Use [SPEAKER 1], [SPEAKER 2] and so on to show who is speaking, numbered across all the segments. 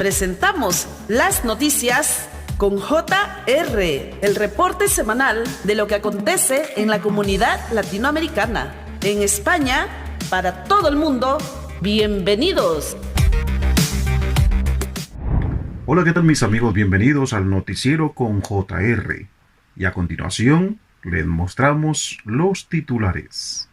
[SPEAKER 1] Presentamos las noticias con JR, el reporte semanal de lo que acontece en la comunidad latinoamericana, en España, para todo el mundo. ¡Bienvenidos!
[SPEAKER 2] Hola, ¿qué tal mis amigos? Bienvenidos al noticiero con JR. Y a continuación, les mostramos los titulares.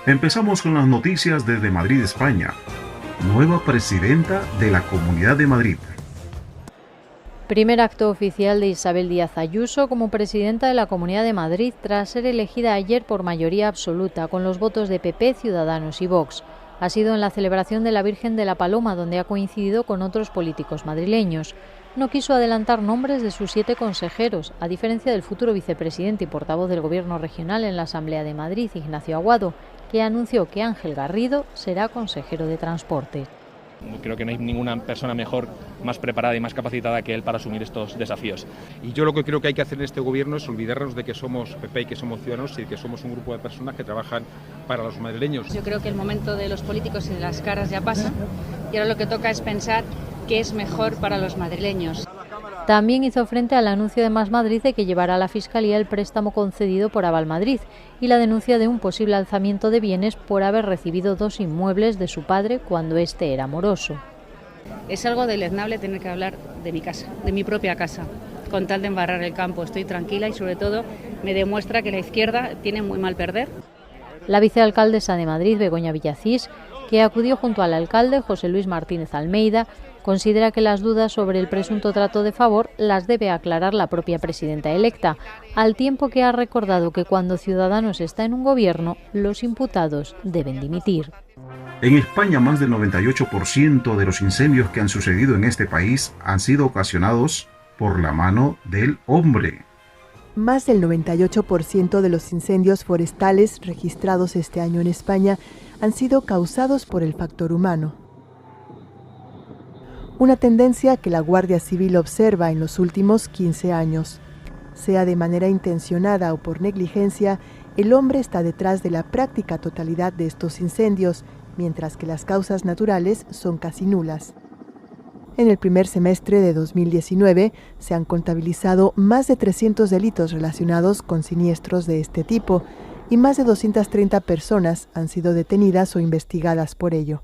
[SPEAKER 2] Empezamos con las noticias desde Madrid, España. Nueva presidenta de la Comunidad de Madrid.
[SPEAKER 3] Primer acto oficial de Isabel Díaz Ayuso como presidenta de la Comunidad de Madrid tras ser elegida ayer por mayoría absoluta con los votos de PP, Ciudadanos y Vox. Ha sido en la celebración de la Virgen de la Paloma, donde ha coincidido con otros políticos madrileños. No quiso adelantar nombres de sus 7 consejeros, a diferencia del futuro vicepresidente y portavoz del Gobierno regional en la Asamblea de Madrid, Ignacio Aguado, que anunció que Ángel Garrido será consejero de Transporte.
[SPEAKER 4] Creo que no hay ninguna persona mejor, más preparada y más capacitada que él para asumir estos desafíos. Y yo lo que creo que hay que hacer en este gobierno es olvidarnos de que somos PP y que somos ciudadanos y que somos un grupo de personas que trabajan para los madrileños.
[SPEAKER 5] Yo creo que el momento de los políticos y de las caras ya pasa y ahora lo que toca es pensar qué es mejor para los madrileños.
[SPEAKER 3] También hizo frente al anuncio de Más Madrid de que llevará a la Fiscalía el préstamo concedido por Aval Madrid y la denuncia de un posible alzamiento de bienes por haber recibido 2 inmuebles de su padre cuando éste era moroso.
[SPEAKER 5] Es algo deleznable tener que hablar de mi casa, de mi propia casa, con tal de embarrar el campo. Estoy tranquila y sobre todo me demuestra que la izquierda tiene muy mal perder.
[SPEAKER 3] La vicealcaldesa de Madrid, Begoña Villacís, que acudió junto al alcalde José Luis Martínez Almeida, considera que las dudas sobre el presunto trato de favor las debe aclarar la propia presidenta electa, al tiempo que ha recordado que cuando Ciudadanos está en un gobierno, los imputados deben dimitir.
[SPEAKER 2] En España, más del 98% de los incendios que han sucedido en este país han sido ocasionados por la mano del hombre.
[SPEAKER 6] Más del 98% de los incendios forestales registrados este año en España han sido causados por el factor humano. Una tendencia que la Guardia Civil observa en los últimos 15 años. Sea de manera intencionada o por negligencia, el hombre está detrás de la práctica totalidad de estos incendios, mientras que las causas naturales son casi nulas. En el primer semestre de 2019 se han contabilizado más de 300 delitos relacionados con siniestros de este tipo y más de 230 personas han sido detenidas o investigadas por ello.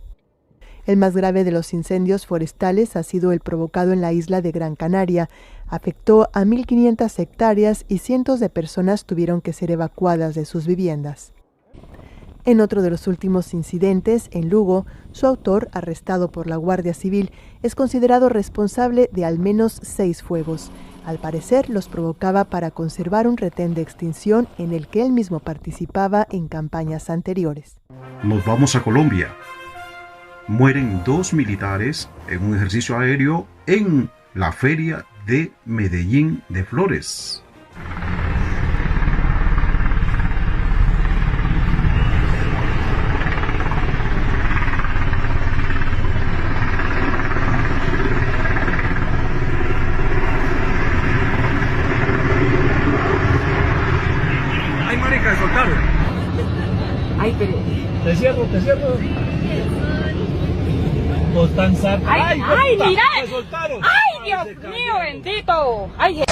[SPEAKER 6] El más grave de los incendios forestales ha sido el provocado en la isla de Gran Canaria. Afectó a 1.500 hectáreas y cientos de personas tuvieron que ser evacuadas de sus viviendas. En otro de los últimos incidentes, en Lugo, su autor, arrestado por la Guardia Civil, es considerado responsable de al menos 6 fuegos. Al parecer, los provocaba para conservar un retén de extinción en el que él mismo participaba en campañas anteriores.
[SPEAKER 2] Nos vamos a Colombia. Mueren 2 militares en un ejercicio aéreo en la feria de Medellín de Flores.
[SPEAKER 7] ¡Ay, marica, soltaron! ¡Ay, pero! ¡Te cierro!
[SPEAKER 8] ¡Ay, mira!
[SPEAKER 7] ¡Me soltaron!
[SPEAKER 8] ¡Ay, Dios mío, bendito! ¡Ay!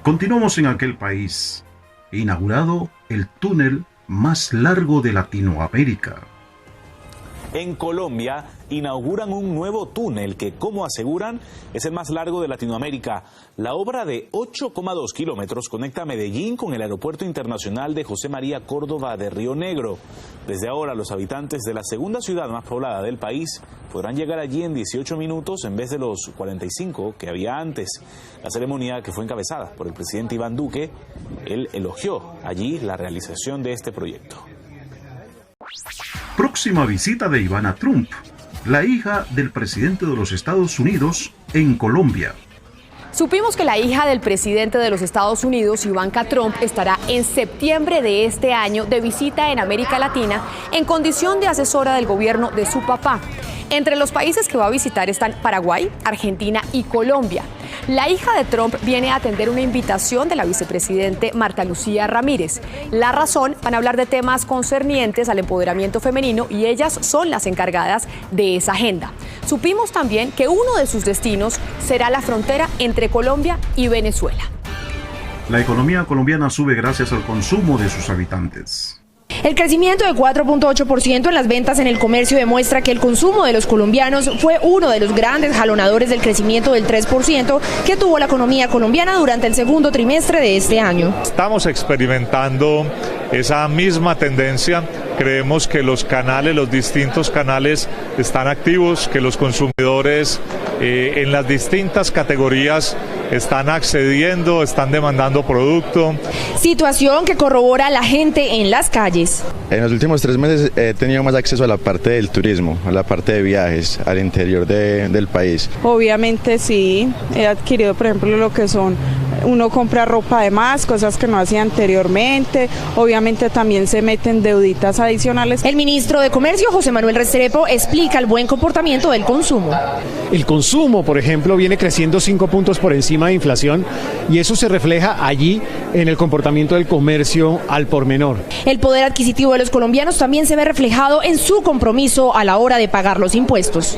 [SPEAKER 2] Continuamos en aquel país, inaugurado el túnel más largo de Latinoamérica.
[SPEAKER 9] En Colombia inauguran un nuevo túnel que, como aseguran, es el más largo de Latinoamérica. La obra de 8,2 kilómetros conecta Medellín con el Aeropuerto Internacional de José María Córdoba de Río Negro. Desde ahora, los habitantes de la segunda ciudad más poblada del país podrán llegar allí en 18 minutos en vez de los 45 que había antes. La ceremonia, que fue encabezada por el presidente Iván Duque, él elogió allí la realización de este proyecto.
[SPEAKER 2] Próxima visita de Ivana Trump, la hija del presidente de los Estados Unidos, en Colombia.
[SPEAKER 10] Supimos que la hija del presidente de los Estados Unidos, Ivanka Trump, estará en septiembre de este año de visita en América Latina en condición de asesora del gobierno de su papá. Entre los países que va a visitar están Paraguay, Argentina y Colombia. La hija de Trump viene a atender una invitación de la vicepresidente Marta Lucía Ramírez. La razón, van a hablar de temas concernientes al empoderamiento femenino y ellas son las encargadas de esa agenda. Supimos también que uno de sus destinos será la frontera entre Colombia y Venezuela.
[SPEAKER 2] La economía colombiana sube gracias al consumo de sus habitantes.
[SPEAKER 11] El crecimiento de 4.8% en las ventas en el comercio demuestra que el consumo de los colombianos fue uno de los grandes jalonadores del crecimiento del 3% que tuvo la economía colombiana durante el segundo trimestre de este año.
[SPEAKER 12] Estamos experimentando esa misma tendencia. Creemos que los distintos canales están activos, que los consumidores en las distintas categorías están accediendo, están demandando producto.
[SPEAKER 11] Situación que corrobora la gente en las calles.
[SPEAKER 13] En los últimos 3 meses he tenido más acceso a la parte del turismo, a la parte de viajes, al interior del país.
[SPEAKER 14] Obviamente sí, he adquirido por ejemplo lo que son, uno compra ropa de más, cosas que no hacía anteriormente, obviamente también se meten deuditas adicionales.
[SPEAKER 11] El ministro de Comercio, José Manuel Restrepo, explica el buen comportamiento del consumo.
[SPEAKER 15] El consumo, por ejemplo, viene creciendo 5 puntos por encima de inflación y eso se refleja allí en el comportamiento del comercio al por menor.
[SPEAKER 11] El poder adquisitivo de los colombianos también se ve reflejado en su compromiso a la hora de pagar los impuestos.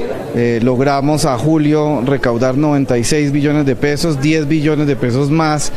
[SPEAKER 16] Logramos a julio recaudar 96 billones de pesos, 10 billones de pesos más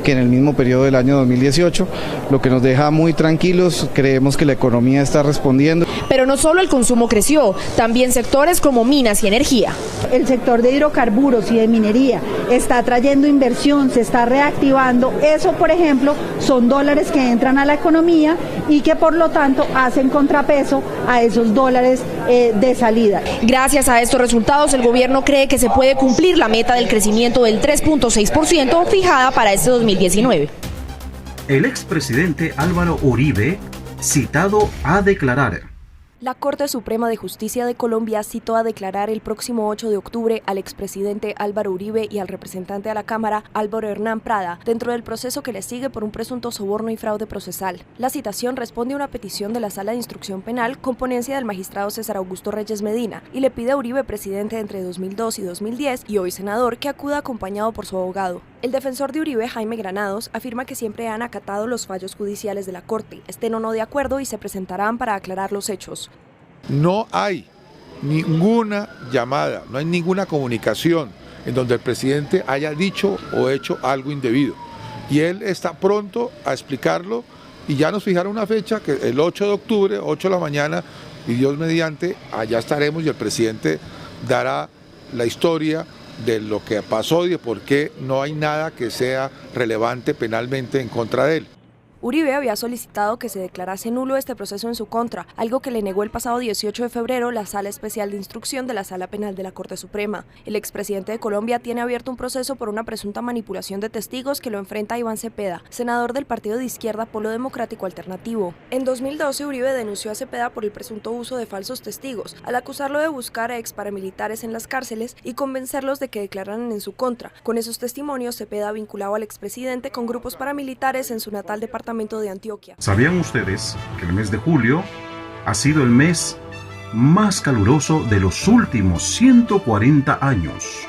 [SPEAKER 16] que en el mismo periodo del año 2018, lo que nos deja muy tranquilos, creemos que la economía está respondiendo.
[SPEAKER 11] Pero no solo el consumo creció, también sectores como minas y energía.
[SPEAKER 17] El sector de hidrocarburos y de minería está trayendo inversión, se está reactivando. Eso, por ejemplo, son dólares que entran a la economía y que por lo tanto hacen contrapeso a esos dólares de salida.
[SPEAKER 11] Gracias a estos resultados, el gobierno cree que se puede cumplir la meta del crecimiento del 3.6% fijada para este 2019.
[SPEAKER 2] El expresidente Álvaro Uribe, citado a declarar.
[SPEAKER 18] La Corte Suprema de Justicia de Colombia citó a declarar el próximo 8 de octubre al expresidente Álvaro Uribe y al representante a la Cámara, Álvaro Hernán Prada, dentro del proceso que le sigue por un presunto soborno y fraude procesal. La citación responde a una petición de la Sala de Instrucción Penal con ponencia del magistrado César Augusto Reyes Medina y le pide a Uribe, presidente entre 2002 y 2010 y hoy senador, que acuda acompañado por su abogado. El defensor de Uribe, Jaime Granados, afirma que siempre han acatado los fallos judiciales de la Corte, estén o no de acuerdo y se presentarán para aclarar los hechos.
[SPEAKER 19] No hay ninguna llamada, no hay ninguna comunicación en donde el presidente haya dicho o hecho algo indebido. Y él está pronto a explicarlo y ya nos fijaron una fecha, que el 8 de octubre, 8 de la mañana, y Dios mediante, allá estaremos y el presidente dará la historia de lo que pasó y de por qué no hay nada que sea relevante penalmente en contra de él.
[SPEAKER 18] Uribe había solicitado que se declarase nulo este proceso en su contra, algo que le negó el pasado 18 de febrero la Sala Especial de Instrucción de la Sala Penal de la Corte Suprema. El expresidente de Colombia tiene abierto un proceso por una presunta manipulación de testigos que lo enfrenta a Iván Cepeda, senador del partido de izquierda Polo Democrático Alternativo. En 2012, Uribe denunció a Cepeda por el presunto uso de falsos testigos, al acusarlo de buscar a ex paramilitares en las cárceles y convencerlos de que declararan en su contra. Con esos testimonios, Cepeda vinculaba al expresidente con grupos paramilitares en su natal departamento de Antioquia.
[SPEAKER 2] ¿Sabían ustedes que el mes de julio ha sido el mes más caluroso de los últimos 140 años?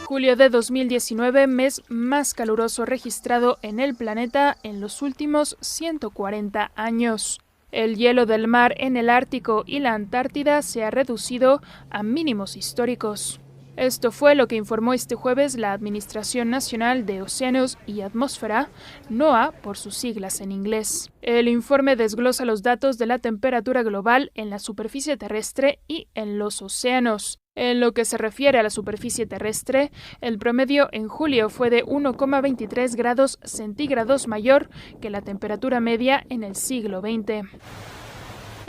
[SPEAKER 20] Julio de 2019, mes más caluroso registrado en el planeta en los últimos 140 años. El hielo del mar en el Ártico y la Antártida se ha reducido a mínimos históricos. Esto fue lo que informó este jueves la Administración Nacional de Océanos y Atmósfera, NOAA por sus siglas en inglés. El informe desglosa los datos de la temperatura global en la superficie terrestre y en los océanos. En lo que se refiere a la superficie terrestre, el promedio en julio fue de 1,23 grados centígrados mayor que la temperatura media en el siglo XX.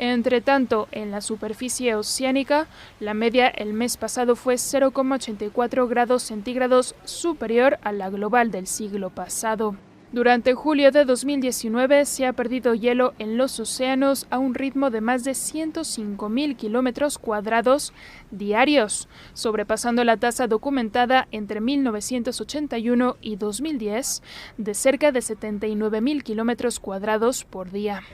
[SPEAKER 20] Entre tanto, en la superficie oceánica, la media el mes pasado fue 0,84 grados centígrados superior a la global del siglo pasado. Durante julio de 2019 se ha perdido hielo en los océanos a un ritmo de más de 105.000 kilómetros cuadrados diarios, sobrepasando la tasa documentada entre 1981 y 2010 de cerca de 79.000 kilómetros cuadrados por día.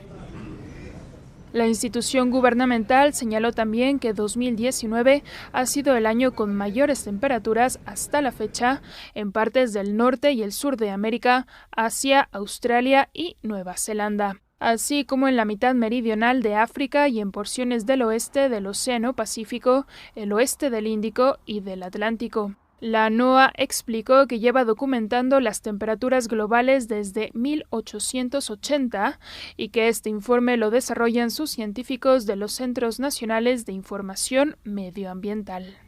[SPEAKER 20] La institución gubernamental señaló también que 2019 ha sido el año con mayores temperaturas hasta la fecha en partes del norte y el sur de América, Asia, Australia y Nueva Zelanda, así como en la mitad meridional de África y en porciones del oeste del Océano Pacífico, el oeste del Índico y del Atlántico. La NOAA explicó que lleva documentando las temperaturas globales desde 1880 y que este informe lo desarrollan sus científicos de los Centros Nacionales de Información Medioambiental.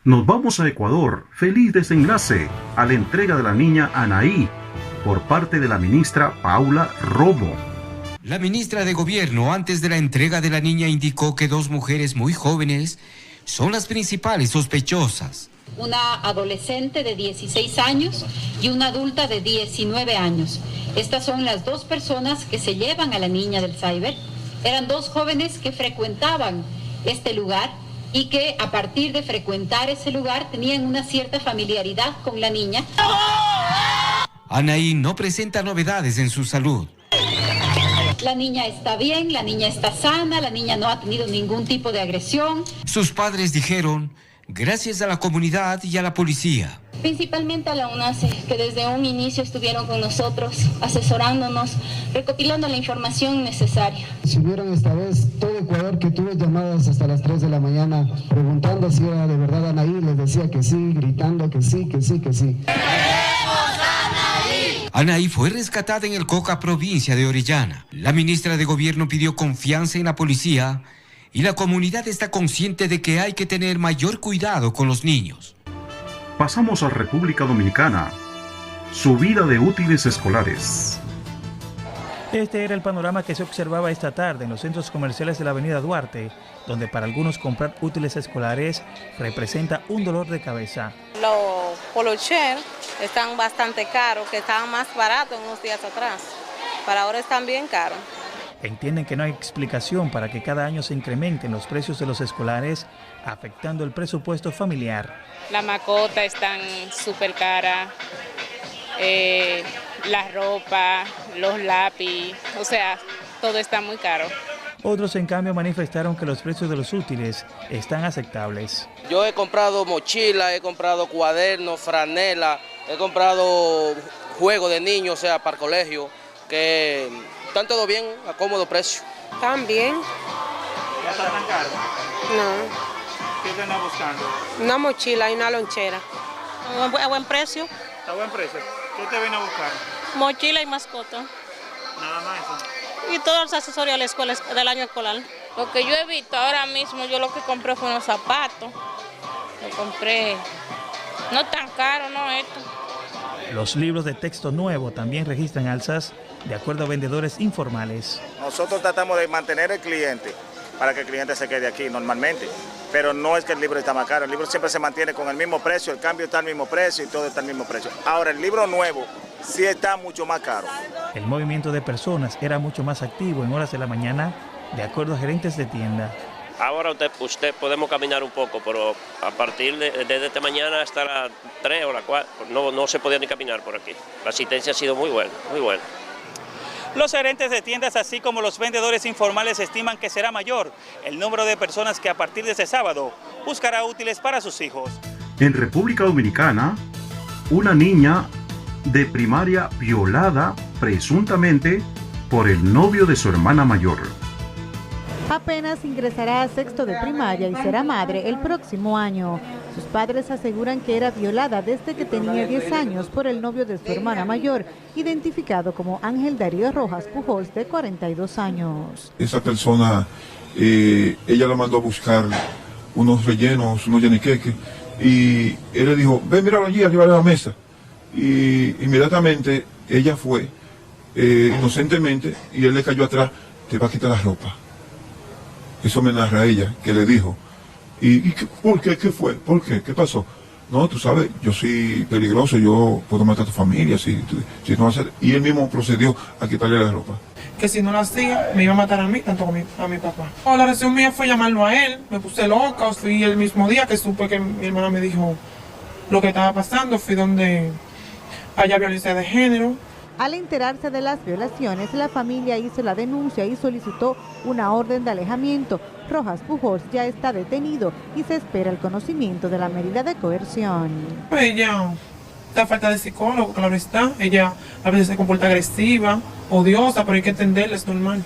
[SPEAKER 2] Nos vamos a Ecuador. Feliz desenlace a la entrega de la niña Anaí por parte de la ministra Paula Romo.
[SPEAKER 21] La ministra de Gobierno, antes de la entrega de la niña, indicó que 2 mujeres muy jóvenes son las principales sospechosas.
[SPEAKER 22] Una adolescente de 16 años y una adulta de 19 años. Estas son las 2 personas que se llevan a la niña del cyber. Eran 2 jóvenes que frecuentaban este lugar y que a partir de frecuentar ese lugar tenían una cierta familiaridad con la niña.
[SPEAKER 21] Anaí no presenta novedades en su salud.
[SPEAKER 22] La niña está bien, la niña está sana, la niña no ha tenido ningún tipo de agresión.
[SPEAKER 21] Sus padres dijeron, gracias a la comunidad y a la policía.
[SPEAKER 23] Principalmente a la UNACE, que desde un inicio estuvieron con nosotros, asesorándonos, recopilando la información necesaria.
[SPEAKER 24] Si vieron esta vez todo Ecuador que tuve llamadas hasta las 3 de la mañana, preguntando si era de verdad Anaí, les decía que sí, gritando que sí, que sí, que sí.
[SPEAKER 21] Anaí fue rescatada en el Coca, provincia de Orellana. La ministra de Gobierno pidió confianza en la policía y la comunidad está consciente de que hay que tener mayor cuidado con los niños.
[SPEAKER 2] Pasamos a República Dominicana. Subida de útiles escolares.
[SPEAKER 25] Este era el panorama que se observaba esta tarde en los centros comerciales de la avenida Duarte, donde para algunos comprar útiles escolares representa un dolor de cabeza.
[SPEAKER 26] Los polocher están bastante caros, que estaban más baratos unos días atrás, pero ahora están bien caros.
[SPEAKER 25] Entienden que no hay explicación para que cada año se incrementen los precios de los escolares, afectando el presupuesto familiar.
[SPEAKER 27] Las mascotas están súper caras, la ropa, los lápices, o sea, todo está muy caro.
[SPEAKER 25] Otros, en cambio, manifestaron que los precios de los útiles están aceptables.
[SPEAKER 28] Yo he comprado mochila, he comprado cuadernos, franela, he comprado juegos de niños, o sea, para el colegio, que están todo bien, a cómodo precio.
[SPEAKER 26] ¿Están bien?
[SPEAKER 25] ¿Ya está tan caro?
[SPEAKER 26] No.
[SPEAKER 25] ¿Qué están buscando?
[SPEAKER 26] Una mochila y una lonchera. ¿A buen precio?
[SPEAKER 25] ¿A buen precio? ¿Qué te viene a buscar?
[SPEAKER 26] Mochila y mascota.
[SPEAKER 25] Nada más eso.
[SPEAKER 26] Y todos los accesorios de la escuela, del año escolar.
[SPEAKER 27] Lo que yo he visto ahora mismo, yo lo que compré fue unos zapatos. Lo compré, no tan caro, no esto.
[SPEAKER 25] Los libros de texto nuevo también registran alzas, de acuerdo a vendedores informales.
[SPEAKER 29] Nosotros tratamos de mantener al cliente para que el cliente se quede aquí normalmente, pero no es que el libro está más caro, el libro siempre se mantiene con el mismo precio, el cambio está al mismo precio y todo está al mismo precio. Ahora el libro nuevo sí está mucho más caro.
[SPEAKER 25] El movimiento de personas era mucho más activo en horas de la mañana, de acuerdo a gerentes de tienda.
[SPEAKER 30] Ahora usted podemos caminar un poco, pero a partir de esta mañana hasta las 3 o las 4 no se podía ni caminar por aquí. La asistencia ha sido muy buena, muy buena.
[SPEAKER 31] Los gerentes de tiendas, así como los vendedores informales, estiman que será mayor el número de personas que a partir de este sábado buscará útiles para sus hijos.
[SPEAKER 2] En República Dominicana, una niña de primaria violada presuntamente por el novio de su hermana mayor.
[SPEAKER 1] Apenas ingresará a sexto de primaria y será madre el próximo año. Sus padres aseguran que era violada desde que tenía 10 años por el novio de su hermana mayor, identificado como Ángel Darío Rojas Pujols, de 42 años.
[SPEAKER 3] Esa persona, ella la mandó a buscar unos rellenos, unos yaniqueques, y él le dijo, ven, míralo allí, arriba de la mesa. Y inmediatamente ella fue, inocentemente, y él le cayó atrás, te va a quitar la ropa. Eso me narra ella, que le dijo. ¿Y por qué? ¿Qué fue? ¿Por qué? ¿Qué pasó? No, tú sabes, yo soy peligroso, yo puedo matar a tu familia, si no haces... Y él mismo procedió a quitarle la ropa.
[SPEAKER 4] Que si no lo hacía, me iba a matar a mí, tanto a mi papá. La reacción mía fue llamarlo a él, me puse loca, fui el mismo día que supe que mi hermana me dijo lo que estaba pasando, fui donde haya violencia de género.
[SPEAKER 1] Al enterarse de las violaciones, la familia hizo la denuncia y solicitó una orden de alejamiento. Rojas Pujols ya está detenido y se espera el conocimiento de la medida de coerción.
[SPEAKER 4] Ella da falta de psicólogo, claro está. Ella a veces se comporta agresiva, odiosa, pero hay que entenderla, es normal.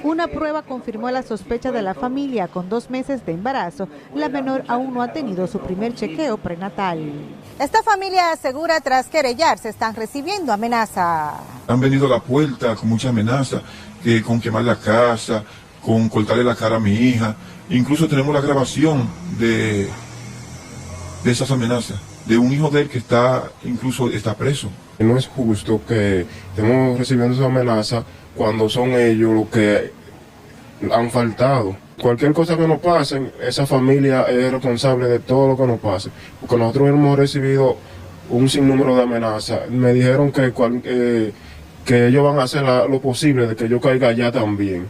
[SPEAKER 1] Una prueba confirmó la sospecha de la familia. Con 2 meses de embarazo, la menor aún no ha tenido su primer chequeo prenatal.
[SPEAKER 5] Esta familia asegura tras querellarse están recibiendo amenazas.
[SPEAKER 3] Han venido a la puerta con muchas amenazas, con quemar la casa, con cortarle la cara a mi hija. Incluso tenemos la grabación de esas amenazas, de un hijo de él que está preso.
[SPEAKER 6] No es justo que estemos recibiendo esa amenaza cuando son ellos los que han faltado. Cualquier cosa que nos pase, esa familia es responsable de todo lo que nos pase. Porque nosotros hemos recibido un sinnúmero de amenazas. Me dijeron que ellos van a hacer lo posible de que yo caiga allá también.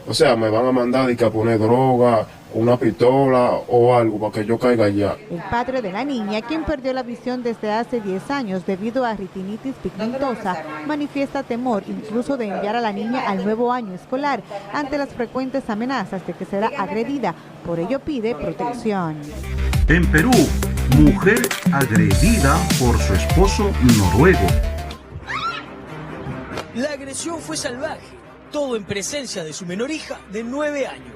[SPEAKER 6] O sea, me van a mandar a poner droga, una pistola o algo para que yo caiga allá.
[SPEAKER 1] El padre de la niña, quien perdió la visión desde hace 10 años debido a retinitis pigmentosa, manifiesta temor incluso de enviar a la niña al nuevo año escolar ante las frecuentes amenazas de que será agredida. Por ello pide protección.
[SPEAKER 2] En Perú, mujer agredida por su esposo noruego.
[SPEAKER 7] La agresión fue salvaje, todo en presencia de su menor hija de 9 años.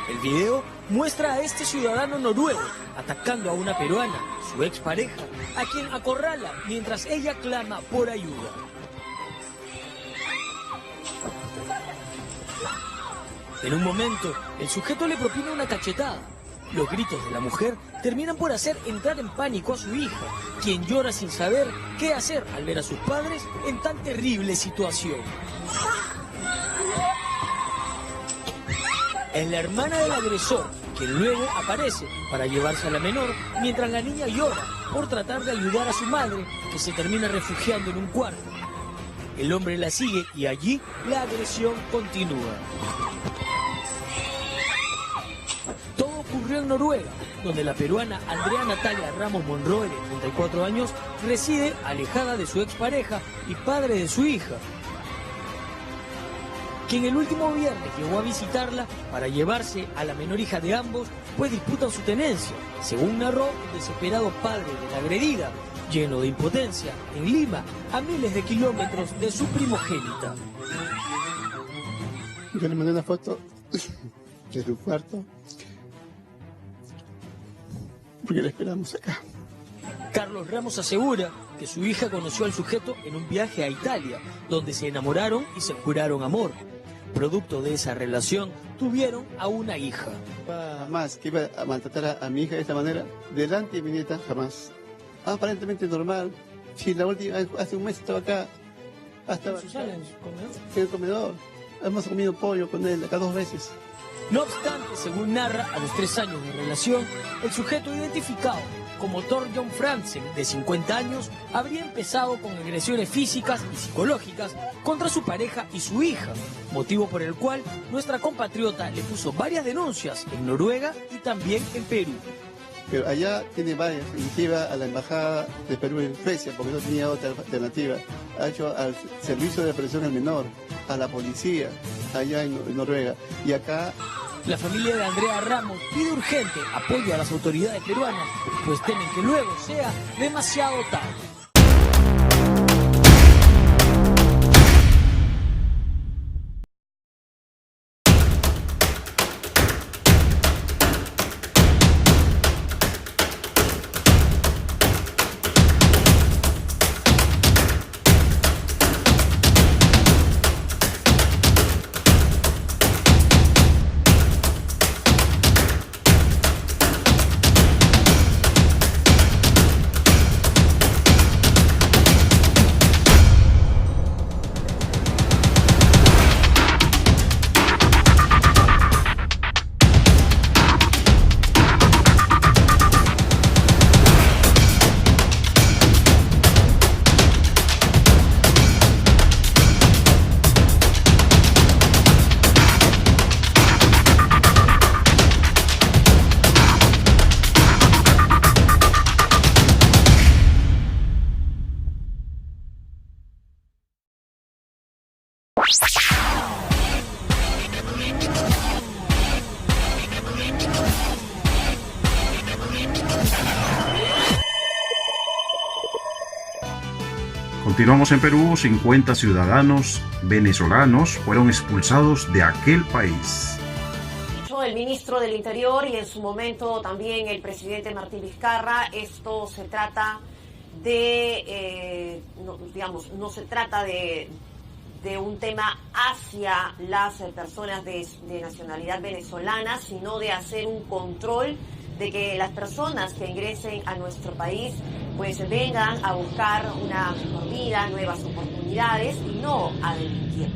[SPEAKER 7] El video muestra a este ciudadano noruego atacando a una peruana, su expareja, a quien acorrala mientras ella clama por ayuda. En un momento, el sujeto le propina una cachetada. Los gritos de la mujer terminan por hacer entrar en pánico a su hija, quien llora sin saber qué hacer al ver a sus padres en tan terrible situación. Es la hermana del agresor, quien luego aparece para llevarse a la menor mientras la niña llora por tratar de ayudar a su madre, que se termina refugiando en un cuarto. El hombre la sigue y allí la agresión continúa. Todo ocurrió en Noruega, donde la peruana Andrea Natalia Ramos Monroe, de 34 años, reside alejada de su expareja y padre de su hija, quien el último viernes llegó a visitarla para llevarse a la menor hija de ambos, pues disputan su tenencia, según narró el desesperado padre de la agredida, lleno de impotencia, en Lima, a miles de kilómetros de su primogénita.
[SPEAKER 8] Yo le mandé una foto de su cuarto, porque la esperamos acá.
[SPEAKER 7] Carlos Ramos asegura que su hija conoció al sujeto en un viaje a Italia, donde se enamoraron y se juraron amor. Producto de esa relación, tuvieron a una hija.
[SPEAKER 8] Jamás que iba a maltratar a mi hija de esta manera, delante de mi nieta, jamás. Aparentemente normal. Si la última, hace un mes estaba acá, hasta en el comedor. Hemos comido pollo con él acá 2 veces.
[SPEAKER 7] No obstante, según narra, a los 3 años de relación, el sujeto identificado como Thor John Franzen, de 50 años, habría empezado con agresiones físicas y psicológicas contra su pareja y su hija, motivo por el cual nuestra compatriota le puso varias denuncias en Noruega y también en Perú.
[SPEAKER 8] Pero allá tiene varias, iniciativa a la embajada de Perú en Suecia, porque no tenía otra alternativa. Ha hecho al servicio de protección al menor, a la policía, allá en Noruega. Y acá...
[SPEAKER 7] La familia de Andrea Ramos pide urgente apoyo a las autoridades peruanas, pues temen que luego sea demasiado tarde.
[SPEAKER 2] Continuamos en Perú. 50 ciudadanos venezolanos fueron expulsados de aquel país.
[SPEAKER 9] El ministro del Interior y en su momento también el presidente Martín Vizcarra. Esto se trata de, no se trata de un tema hacia las personas de nacionalidad venezolana, sino de hacer un control de que las personas que ingresen a nuestro país pues vengan a buscar una mejor vida, nuevas oportunidades y no a delinquir.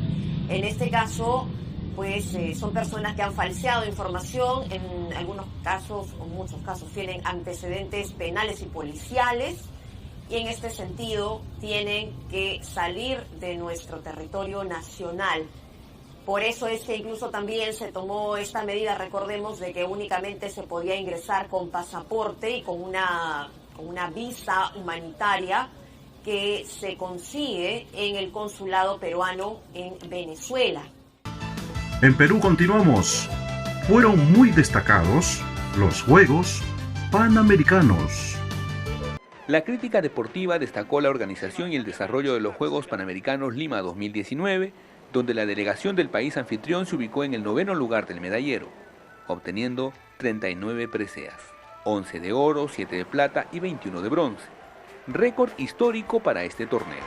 [SPEAKER 9] En este caso, pues son personas que han falseado información, en algunos casos, o muchos casos, tienen antecedentes penales y policiales, y en este sentido tienen que salir de nuestro territorio nacional. Por eso es que incluso también se tomó esta medida, recordemos, de que únicamente se podía ingresar con pasaporte y con una visa humanitaria que se consigue en el consulado peruano en Venezuela.
[SPEAKER 2] En Perú continuamos. Fueron muy destacados los Juegos Panamericanos.
[SPEAKER 10] La crítica deportiva destacó la organización y el desarrollo de los Juegos Panamericanos Lima 2019, donde la delegación del país anfitrión se ubicó en el 9º lugar del medallero, obteniendo 39 preseas, 11 de oro, 7 de plata y 21 de bronce. Récord histórico para este torneo.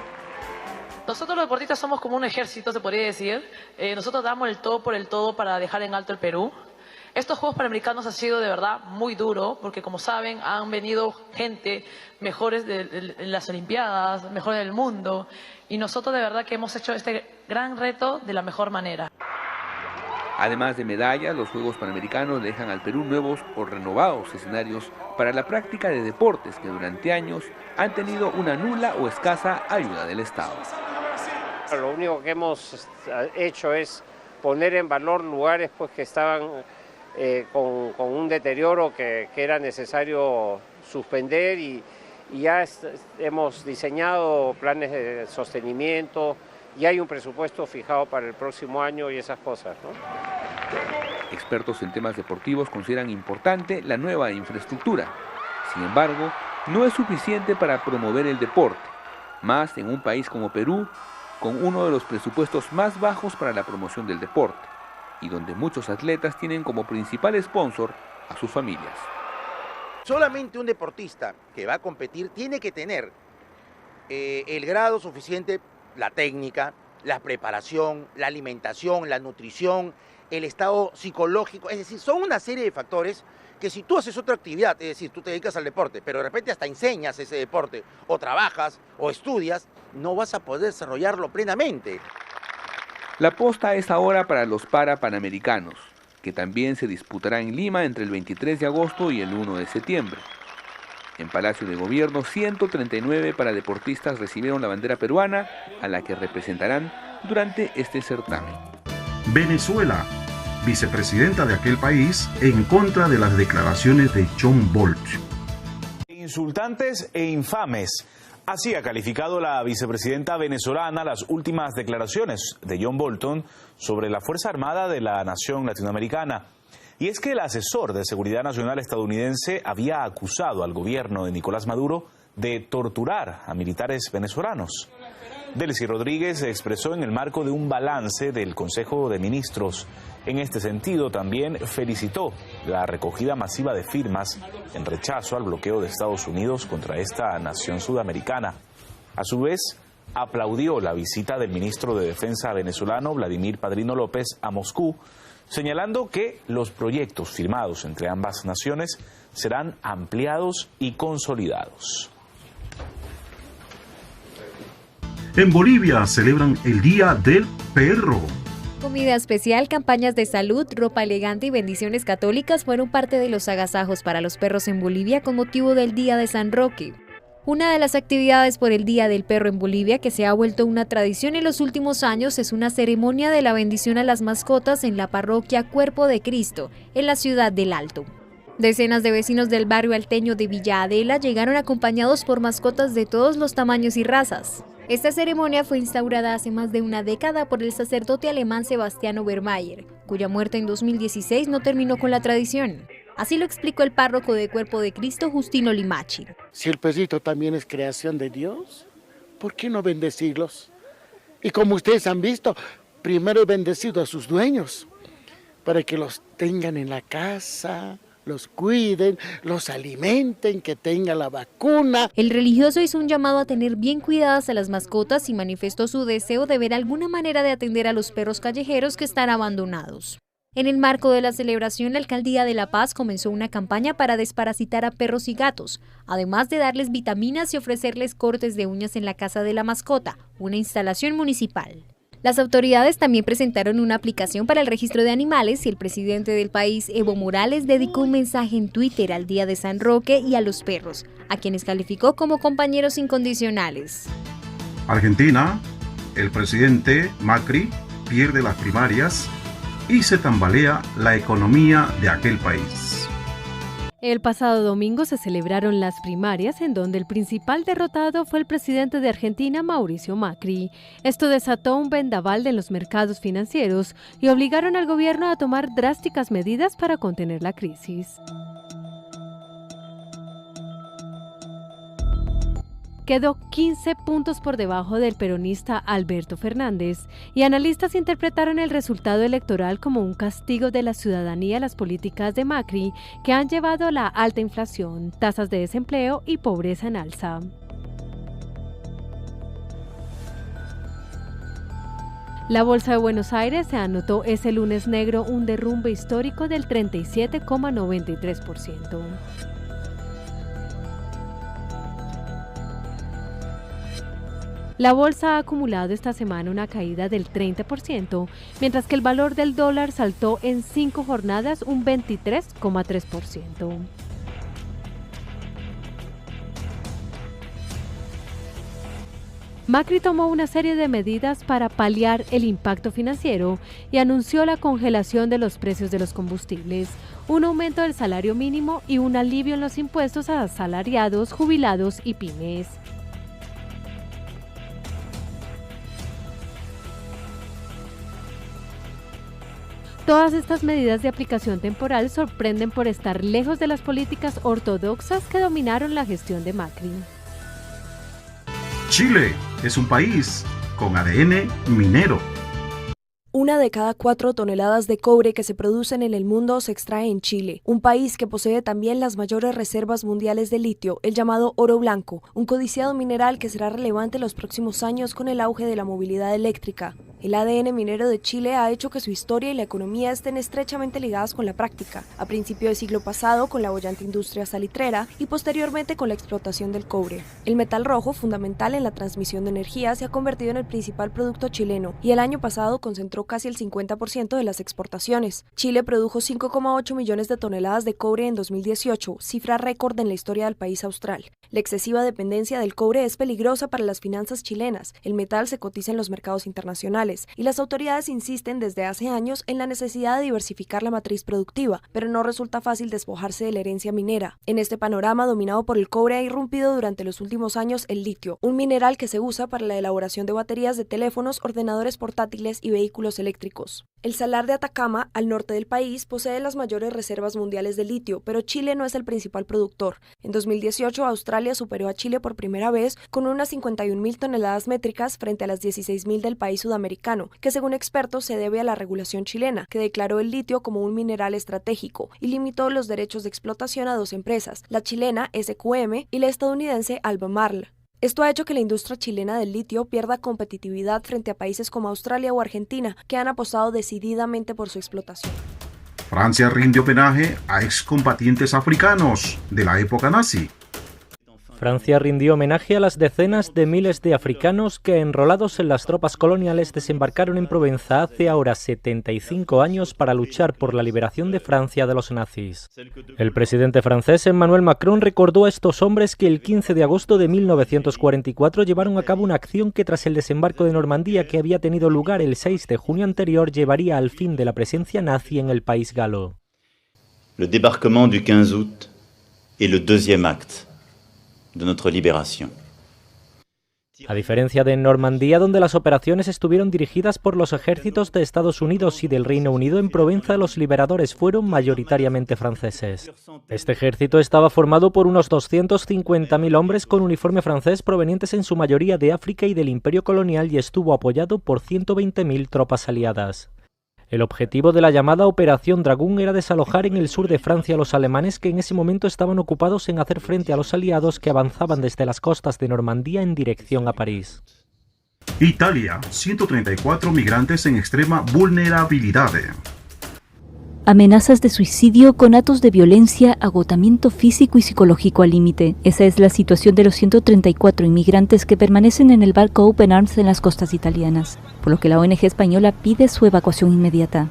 [SPEAKER 11] Nosotros los deportistas somos como un ejército, se podría decir. Nosotros damos el todo por el todo para dejar en alto el Perú. Estos Juegos Panamericanos han sido de verdad muy duro, porque como saben, han venido gente mejores en las Olimpiadas, mejores del mundo, y nosotros de verdad que hemos hecho este gran reto de la mejor manera.
[SPEAKER 10] Además de medallas, los Juegos Panamericanos dejan al Perú nuevos o renovados escenarios para la práctica de deportes que durante años han tenido una nula o escasa ayuda del Estado.
[SPEAKER 12] Lo único que hemos hecho es poner en valor lugares pues, que estaban con un deterioro que era necesario suspender y ya hemos diseñado planes de sostenimiento y hay un presupuesto fijado para el próximo año y esas cosas, ¿no?
[SPEAKER 10] Expertos en temas deportivos consideran importante la nueva infraestructura. Sin embargo, no es suficiente para promover el deporte, más en un país como Perú, con uno de los presupuestos más bajos para la promoción del deporte, y donde muchos atletas tienen como principal sponsor a sus familias.
[SPEAKER 13] Solamente un deportista que va a competir tiene que tener el grado suficiente, la técnica, la preparación, la alimentación, la nutrición, el estado psicológico, es decir, son una serie de factores que si tú haces otra actividad, es decir, tú te dedicas al deporte, pero de repente hasta enseñas ese deporte, o trabajas, o estudias, no vas a poder desarrollarlo plenamente.
[SPEAKER 10] La posta es ahora para los Panamericanos, que también se disputará en Lima entre el 23 de agosto y el 1 de septiembre. En Palacio de Gobierno, 139 paradeportistas recibieron la bandera peruana, a la que representarán durante este certamen.
[SPEAKER 2] Venezuela, vicepresidenta de aquel país, en contra de las declaraciones de John Bolton.
[SPEAKER 14] Insultantes e infames. Así ha calificado la vicepresidenta venezolana las últimas declaraciones de John Bolton sobre la Fuerza Armada de la nación latinoamericana. Y es que el asesor de Seguridad Nacional estadounidense había acusado al gobierno de Nicolás Maduro de torturar a militares venezolanos. Delcy Rodríguez se expresó en el marco de un balance del Consejo de Ministros. En este sentido, también felicitó la recogida masiva de firmas en rechazo al bloqueo de Estados Unidos contra esta nación sudamericana. A su vez, aplaudió la visita del ministro de Defensa venezolano, Vladimir Padrino López, a Moscú, señalando que los proyectos firmados entre ambas naciones serán ampliados y consolidados.
[SPEAKER 2] En Bolivia celebran el Día del Perro.
[SPEAKER 15] Comida especial, campañas de salud, ropa elegante y bendiciones católicas fueron parte de los agasajos para los perros en Bolivia con motivo del Día de San Roque. Una de las actividades por el Día del Perro en Bolivia, que se ha vuelto una tradición en los últimos años, es una ceremonia de la bendición a las mascotas en la parroquia Cuerpo de Cristo, en la ciudad del Alto. Decenas de vecinos del barrio alteño de Villa Adela llegaron acompañados por mascotas de todos los tamaños y razas. Esta ceremonia fue instaurada hace más de una década por el sacerdote alemán Sebastián Obermeier, cuya muerte en 2016 no terminó con la tradición. Así lo explicó el párroco de Cuerpo de Cristo, Justino Limachi.
[SPEAKER 16] Si el perrito también es creación de Dios, ¿por qué no bendecirlos? Y como ustedes han visto, primero he bendecido a sus dueños, para que los tengan en la casa, los cuiden, los alimenten, que tengan la vacuna.
[SPEAKER 15] El religioso hizo un llamado a tener bien cuidadas a las mascotas y manifestó su deseo de ver alguna manera de atender a los perros callejeros que están abandonados. En el marco de la celebración, la Alcaldía de La Paz comenzó una campaña para desparasitar a perros y gatos, además de darles vitaminas y ofrecerles cortes de uñas en la casa de la mascota, una instalación municipal. Las autoridades también presentaron una aplicación para el registro de animales y el presidente del país, Evo Morales, dedicó un mensaje en Twitter al Día de San Roque y a los perros, a quienes calificó como compañeros incondicionales.
[SPEAKER 2] Argentina, el presidente Macri pierde las primarias y se tambalea la economía de aquel país.
[SPEAKER 17] El pasado domingo se celebraron las primarias en donde el principal derrotado fue el presidente de Argentina, Mauricio Macri. Esto desató un vendaval en los mercados financieros y obligaron al gobierno a tomar drásticas medidas para contener la crisis. Quedó 15 puntos por debajo del peronista Alberto Fernández y analistas interpretaron el resultado electoral como un castigo de la ciudadanía a las políticas de Macri que han llevado a la alta inflación, tasas de desempleo y pobreza en alza. La Bolsa de Buenos Aires se anotó ese lunes negro un derrumbe histórico del 37,93%. La bolsa ha acumulado esta semana una caída del 30%, mientras que el valor del dólar saltó en 5 jornadas un 23,3%. Macri tomó una serie de medidas para paliar el impacto financiero y anunció la congelación de los precios de los combustibles, un aumento del salario mínimo y un alivio en los impuestos a asalariados, jubilados y pymes. Todas estas medidas de aplicación temporal sorprenden por estar lejos de las políticas ortodoxas que dominaron la gestión de Macri.
[SPEAKER 2] Chile es un país con ADN minero.
[SPEAKER 18] 1 de cada 4 toneladas de cobre que se producen en el mundo se extrae en Chile, un país que posee también las mayores reservas mundiales de litio, el llamado oro blanco, un codiciado mineral que será relevante en los próximos años con el auge de la movilidad eléctrica. El ADN minero de Chile ha hecho que su historia y la economía estén estrechamente ligadas con la práctica, a principio del siglo pasado con la boyante industria salitrera y posteriormente con la explotación del cobre. El metal rojo, fundamental en la transmisión de energía, se ha convertido en el principal producto chileno y el año pasado concentró casi el 50% de las exportaciones. Chile produjo 5,8 millones de toneladas de cobre en 2018, cifra récord en la historia del país austral. La excesiva dependencia del cobre es peligrosa para las finanzas chilenas. El metal se cotiza en los mercados internacionales y las autoridades insisten desde hace años en la necesidad de diversificar la matriz productiva, pero no resulta fácil despojarse de la herencia minera. En este panorama dominado por el cobre ha irrumpido durante los últimos años el litio, un mineral que se usa para la elaboración de baterías de teléfonos, ordenadores portátiles y vehículos eléctricos. El Salar de Atacama, al norte del país, posee las mayores reservas mundiales de litio, pero Chile no es el principal productor. En 2018, Australia superó a Chile por primera vez con unas 51.000 toneladas métricas frente a las 16.000 del país sudamericano, que según expertos se debe a la regulación chilena, que declaró el litio como un mineral estratégico y limitó los derechos de explotación a 2 empresas, la chilena SQM y la estadounidense Albemarle. Esto ha hecho que la industria chilena del litio pierda competitividad frente a países como Australia o Argentina, que han apostado decididamente por su explotación.
[SPEAKER 2] Francia rinde homenaje a excombatientes africanos de la época nazi.
[SPEAKER 19] Francia rindió homenaje a las decenas de miles de africanos que, enrolados en las tropas coloniales, desembarcaron en Provenza hace ahora 75 años para luchar por la liberación de Francia de los nazis. El presidente francés Emmanuel Macron recordó a estos hombres que el 15 de agosto de 1944 llevaron a cabo una acción que, tras el desembarco de Normandía que había tenido lugar el 6 de junio anterior, llevaría al fin de la presencia nazi en el país galo.
[SPEAKER 20] Le débarquement du 15 août est le deuxième acte de notre libération.
[SPEAKER 19] A diferencia de Normandía, donde las operaciones estuvieron dirigidas por los ejércitos de Estados Unidos y del Reino Unido, en Provenza los liberadores fueron mayoritariamente franceses. Este ejército estaba formado por unos 250.000 hombres con uniforme francés provenientes en su mayoría de África y del Imperio colonial y estuvo apoyado por 120.000 tropas aliadas. El objetivo de la llamada Operación Dragón era desalojar en el sur de Francia a los alemanes que en ese momento estaban ocupados en hacer frente a los aliados que avanzaban desde las costas de Normandía en dirección a París.
[SPEAKER 2] Italia, 134 migrantes en extrema vulnerabilidad.
[SPEAKER 21] Amenazas de suicidio con actos de violencia, agotamiento físico y psicológico al límite. Esa es la situación de los 134 inmigrantes que permanecen en el barco Open Arms en las costas italianas, por lo que la ONG española pide su evacuación inmediata.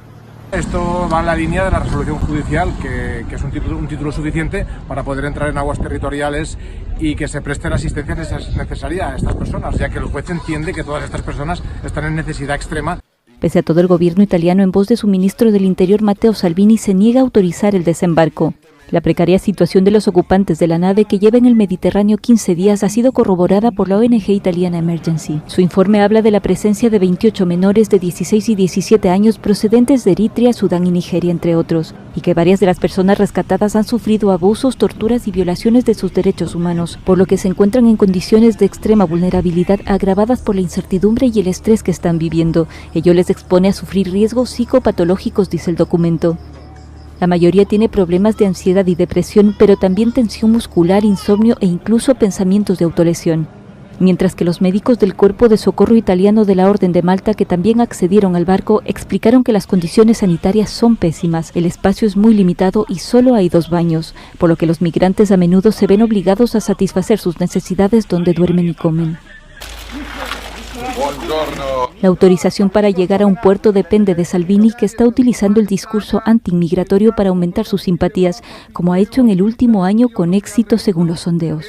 [SPEAKER 22] Esto va en la línea de la resolución judicial, que es un título suficiente para poder entrar en aguas territoriales y que se preste la asistencia necesaria a estas personas, ya que el juez entiende que todas estas personas están en necesidad extrema.
[SPEAKER 21] Pese a todo, el gobierno italiano, en voz de su ministro del Interior Matteo Salvini, se niega a autorizar el desembarco. La precaria situación de los ocupantes de la nave que lleva en el Mediterráneo 15 días ha sido corroborada por la ONG italiana Emergency. Su informe habla de la presencia de 28 menores de 16 y 17 años procedentes de Eritrea, Sudán y Nigeria, entre otros, y que varias de las personas rescatadas han sufrido abusos, torturas y violaciones de sus derechos humanos, por lo que se encuentran en condiciones de extrema vulnerabilidad agravadas por la incertidumbre y el estrés que están viviendo. Ello les expone a sufrir riesgos psicopatológicos, dice el documento. La mayoría tiene problemas de ansiedad y depresión, pero también tensión muscular, insomnio e incluso pensamientos de autolesión. Mientras que los médicos del Cuerpo de Socorro Italiano de la Orden de Malta, que también accedieron al barco, explicaron que las condiciones sanitarias son pésimas, el espacio es muy limitado y solo hay 2 baños, por lo que los migrantes a menudo se ven obligados a satisfacer sus necesidades donde duermen y comen. La autorización para llegar a un puerto depende de Salvini, que está utilizando el discurso anti-inmigratorio para aumentar sus simpatías, como ha hecho en el último año con éxito según los sondeos.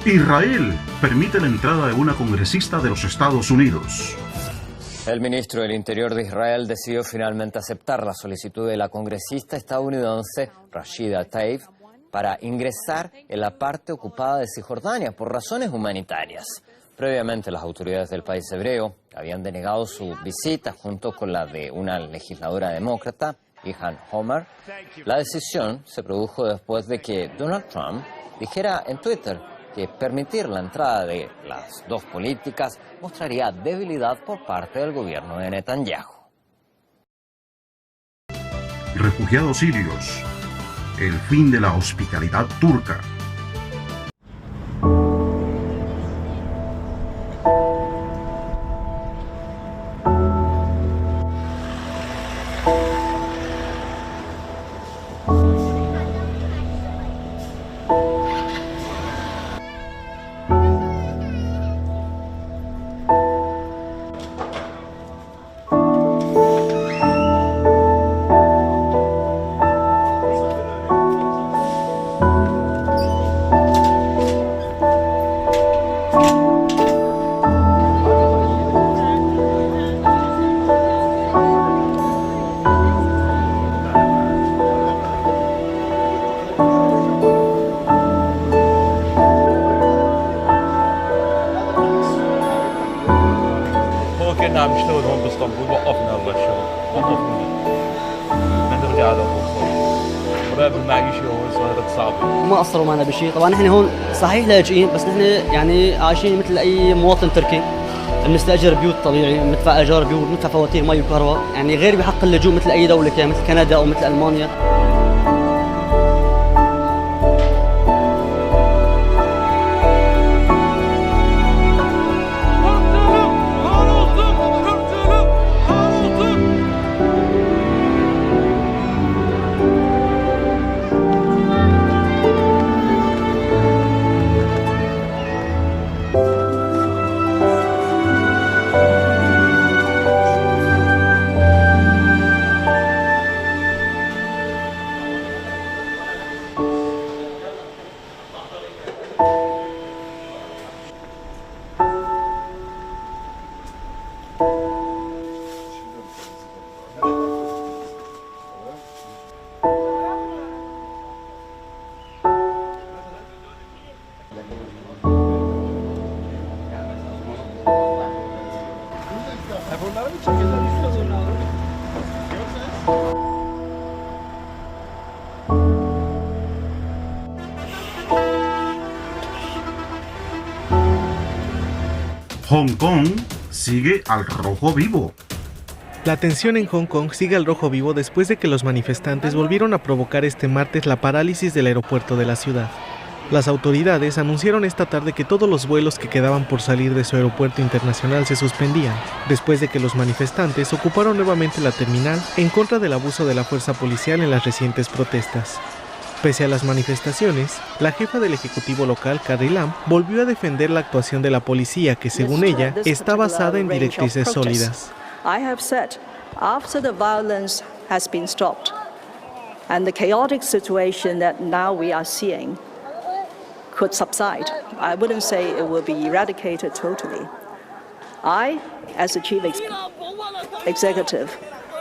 [SPEAKER 2] Israel permite la entrada de una congresista de los Estados Unidos.
[SPEAKER 23] El ministro del Interior de Israel decidió finalmente aceptar la solicitud de la congresista estadounidense Rashida Tlaib para ingresar en la parte ocupada de Cisjordania por razones humanitarias. Previamente, las autoridades del país hebreo habían denegado su visita junto con la de una legisladora demócrata, Ilhan Omar. La decisión se produjo después de que Donald Trump dijera en Twitter que permitir la entrada de las dos políticas mostraría debilidad por parte del gobierno de Netanyahu.
[SPEAKER 2] Refugiados sirios. El fin de la hospitalidad turca.
[SPEAKER 24] ما قصروا معنا بشيء، طبعا نحن هون صحيح لاجئين بس نحن يعني عايشين مثل اي مواطن تركي، بنستاجر بيوت طبيعي، بندفع ايجار بيوت، بندفع فواتير مي وكهرباء، يعني غير بحق اللجوء مثل اي دوله كان مثل كندا او مثل المانيا.
[SPEAKER 2] Hong Kong sigue al rojo vivo.
[SPEAKER 3] La tensión en Hong Kong sigue al rojo vivo después de que los manifestantes volvieron a provocar este martes la parálisis del aeropuerto de la ciudad. Las autoridades anunciaron esta tarde que todos los vuelos que quedaban por salir de su aeropuerto internacional se suspendían, después de que los manifestantes ocuparon nuevamente la terminal en contra del abuso de la fuerza policial en las recientes protestas. Pese a las manifestaciones, la jefa del ejecutivo local, Carrie Lam, volvió a defender la actuación de la policía que, según ella, está basada en directrices sólidas.
[SPEAKER 4] I have said, after the violence has been stopped and the chaotic situation that now we are seeing could subside, I wouldn't say it will be eradicated totally. I, as the chief executive,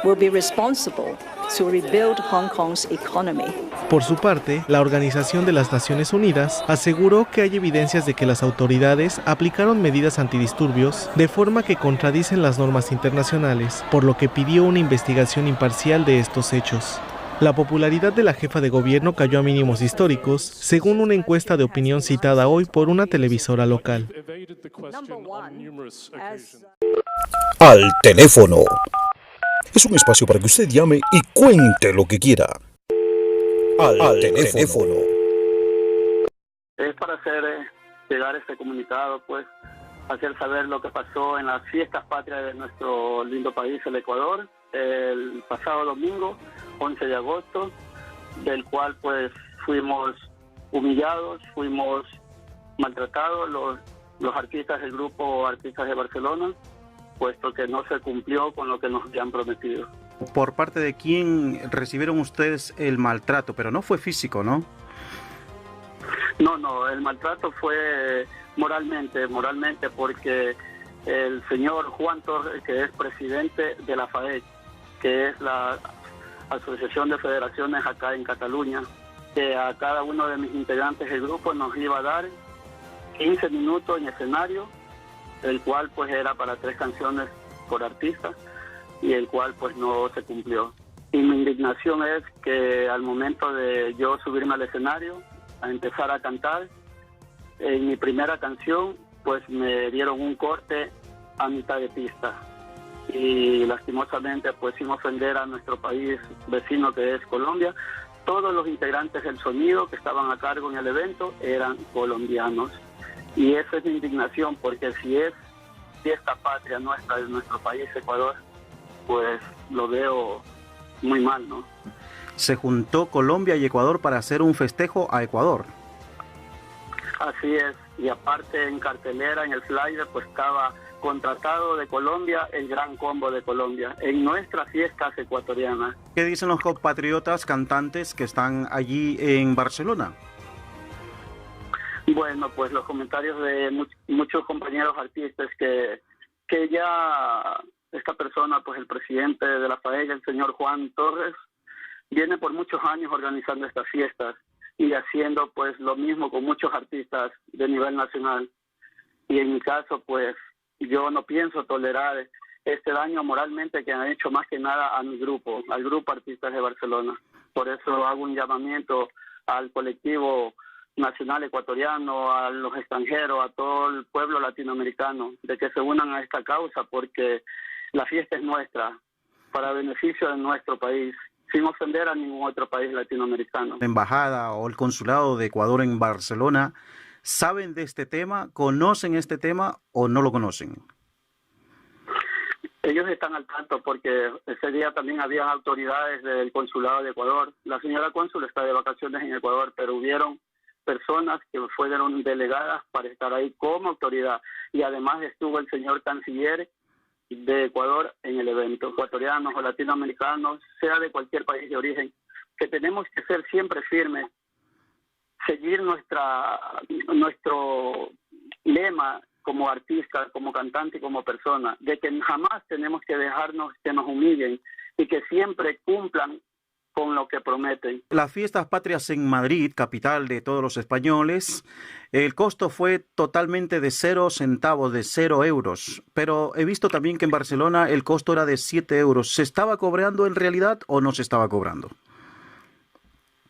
[SPEAKER 4] will be responsible to rebuild Hong Kong's economy.
[SPEAKER 3] Por su parte, la Organización de las Naciones Unidas aseguró que hay evidencias de que las autoridades aplicaron medidas antidisturbios de forma que contradicen las normas internacionales, por lo que pidió una investigación imparcial de estos hechos. La popularidad de la jefa de gobierno cayó a mínimos históricos, según una encuesta de opinión citada hoy por una televisora local.
[SPEAKER 5] Al teléfono. Es un espacio para que usted llame y cuente lo que quiera. Al teléfono.
[SPEAKER 6] Es para hacer llegar este comunicado, pues, hacer saber lo que pasó en las fiestas patrias de nuestro lindo país, el Ecuador, el pasado domingo, 11 de agosto, del cual, pues, fuimos humillados, fuimos maltratados los artistas del grupo Artistas de Barcelona, puesto que no se cumplió con lo que nos habían prometido.
[SPEAKER 2] ¿Por parte de quién recibieron ustedes el maltrato? Pero no fue físico, ¿no?
[SPEAKER 6] No, el maltrato fue moralmente, porque el señor Juan Torres, que es presidente de la FAEC, que es la Asociación de Federaciones acá en Cataluña, que a cada uno de mis integrantes del grupo nos iba a dar 15 minutos en escenario, el cual pues era para 3 canciones por artista y el cual pues no se cumplió. Y mi indignación es que al momento de yo subirme al escenario a empezar a cantar, en mi primera canción pues me dieron un corte a mitad de pista y lastimosamente pues sin ofender a nuestro país vecino que es Colombia, todos los integrantes del sonido que estaban a cargo en el evento eran colombianos. Y esa es mi indignación, porque si es fiesta patria nuestra de nuestro país, Ecuador, pues lo veo muy mal, ¿no?
[SPEAKER 2] Se juntó Colombia y Ecuador para hacer un festejo a Ecuador.
[SPEAKER 6] Así es, y aparte en cartelera, en el flyer, pues estaba contratado de Colombia, el Gran Combo de Colombia, en nuestras fiestas ecuatorianas.
[SPEAKER 2] ¿Qué dicen los compatriotas cantantes que están allí en Barcelona?
[SPEAKER 6] Bueno, pues los comentarios de muchos compañeros artistas que ya esta persona, pues el presidente de la FAEC, el señor Juan Torres, viene por muchos años organizando estas fiestas y haciendo pues lo mismo con muchos artistas de nivel nacional. Y en mi caso, pues yo no pienso tolerar este daño moralmente que han hecho más que nada a mi grupo, al grupo Artistas de Barcelona. Por eso hago un llamamiento al colectivo nacional ecuatoriano, a los extranjeros, a todo el pueblo latinoamericano, de que se unan a esta causa, porque la fiesta es nuestra, para beneficio de nuestro país, sin ofender a ningún otro país latinoamericano.
[SPEAKER 2] La embajada o el consulado de Ecuador en Barcelona, ¿saben de este tema? ¿Conocen este tema o no lo conocen?
[SPEAKER 6] Ellos están al tanto porque ese día también había autoridades del consulado de Ecuador. La señora cónsul está de vacaciones en Ecuador, pero hubieron personas que fueron delegadas para estar ahí como autoridad. Y además estuvo el señor canciller de Ecuador en el evento. Ecuatorianos o latinoamericanos, sea de cualquier país de origen, que tenemos que ser siempre firmes, seguir nuestro lema como artista, como cantante y como persona, de que jamás tenemos que dejarnos que nos humillen y que siempre cumplan con lo que prometen.
[SPEAKER 2] Las fiestas patrias en Madrid, capital de todos los españoles, el costo fue totalmente de 0 centavos, de 0 euros. Pero he visto también que en Barcelona el costo era de 7 euros. ¿Se estaba cobrando en realidad o no se estaba cobrando?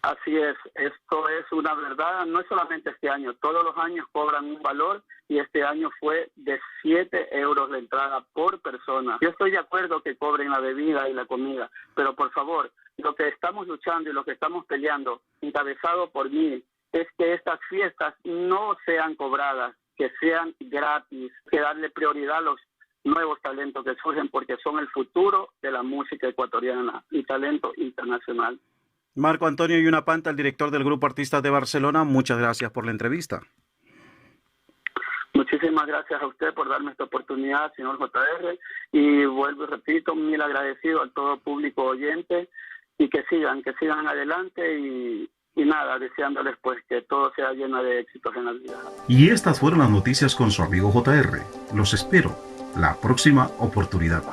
[SPEAKER 6] Así es, esto es una verdad, no es solamente este año, todos los años cobran un valor y este año fue de 7 euros de entrada por persona. Yo estoy de acuerdo que cobren la bebida y la comida, pero por favor, lo que estamos luchando y lo que estamos peleando, encabezado por mí, es que estas fiestas no sean cobradas, que sean gratis, que darle prioridad a los nuevos talentos que surgen porque son el futuro de la música ecuatoriana y talento internacional.
[SPEAKER 2] Marco Antonio Yunapanta, el director del Grupo Artistas de Barcelona, muchas gracias por la entrevista.
[SPEAKER 6] Muchísimas gracias a usted por darme esta oportunidad, señor JR, y vuelvo y repito, mil agradecido al todo público oyente y que sigan adelante y nada, deseándoles pues que todo sea lleno de éxitos en la vida.
[SPEAKER 2] Y estas fueron las noticias con su amigo JR. Los espero la próxima oportunidad.